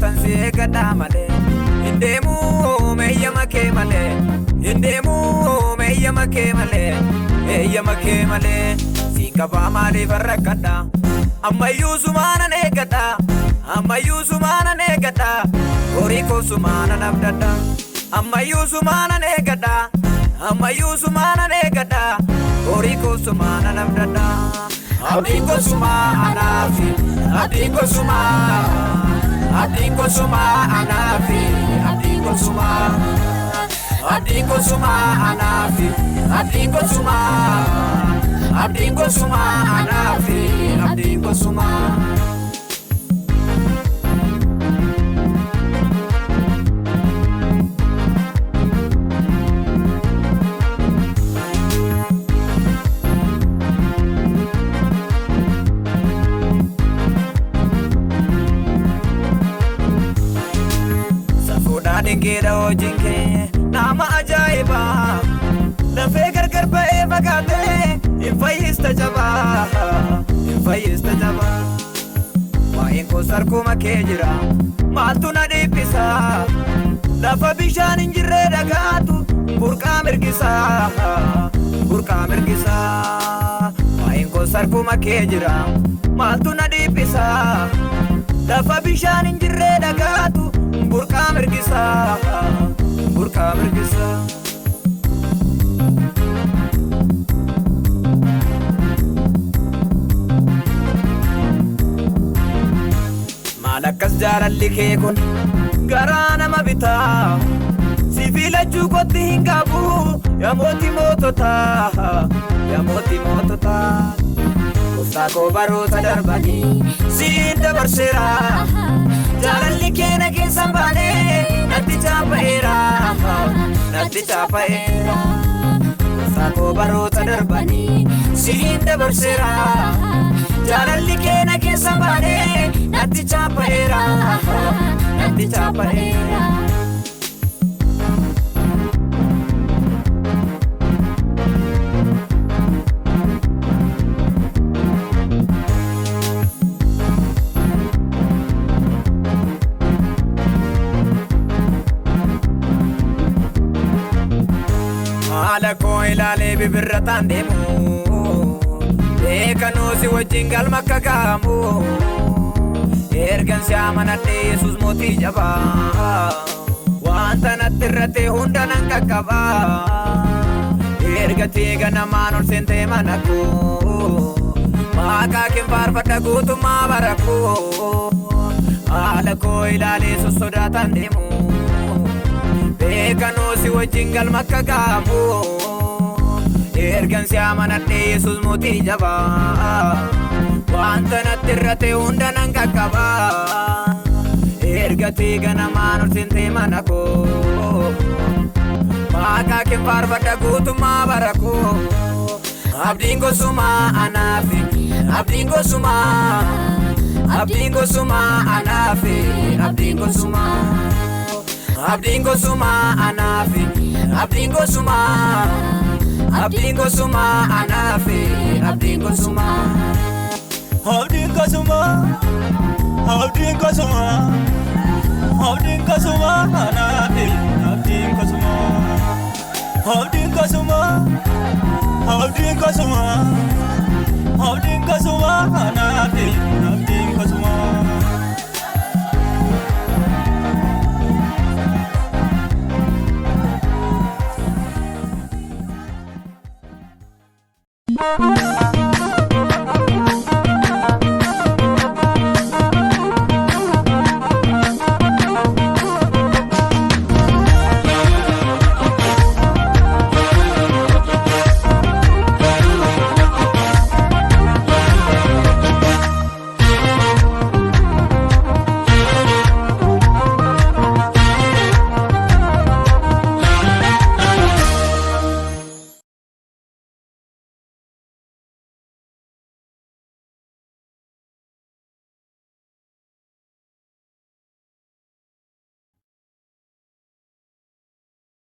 tan si eeggadha malee hin deemu meeyyama kee malee hin deemu meeyyama kee malee meeyyama kee malee si qabaa maaliif rakkadha ammayyuu sumaanan eeggadha ammayyuu sumaanan eeggadha horii koo sumaanan abdadha ammayyuu sumaanan eeggadha ammayyuu sumaanan eeggadha horii koo sumaanan abdadha abdiin koo sumaanaafi abdiin koo abdiin koo sumaanaafi abdiin koo abdiin koo sumaanaafi abdiin koo abdiin koo sumaanaafi abdiin koo Dingeera hojiin kee nama ajaa'iba lafee gargar ba'ee fagaatee hin fayyista jabaa hin fayyista jabaa waa'een koos harkuma kee jira maaltu na dhiibbisa lafa bishaan hin jirree dhagaatu burqaa mirgisa burqaa mirgisa waa'een koos harkuma kee jira maaltu na dhiibbisa lafa bishaan hin jirree dhagaatu burqaa mirgisa burqaa mirgisa maal akkas jaalalli kee kun garaa nama bitaa si filachuu kotti hin qabu yaa mootii moototaa yaa mootii moototaa gooftaa koo baroota darbanii siin dabarseera jaalalli kee na keessan baanee natti chaapa'eera natti chaapa'eera gooftaa koo baroota darbanii siin dabarseera jaalalli kee na keessan baanee natti chaapa'eera natti chaapa'eera haala koo ilaalee bibirrataan deemu beekanoo si wajjin galma akka ga'amu ergan si amanadhee Yesuus mootii jabaa wanta natti irratti hunda nan qaqqaba ergatee ganamaan ol seentee mana koo maqaa kee faarfadha guutummaa bara koo haala koo ilaalee sossodaataan deemu beekanoo si wajjin galma akka ga'amu ergan si amanadhee Yesuus mootii jabaa wanta natti irratti hunda nan qaqqaba ergatee ganamaan ol seentee mana koo maqaa kee faarfadha guutummaa bara koo abdiin koo sumaanaafi abdiin koo abdiin koo sumaanaafi abdiin koo abdiin koo sumaanaafi abdiin koo abdiin koo sumaanaafi abdiin koo abdiin koo abdiin koo abdiin koo sumaanaafi abdiin koo abdiin koo abdiin koo abdiin koo sumaanaafi abdiin koo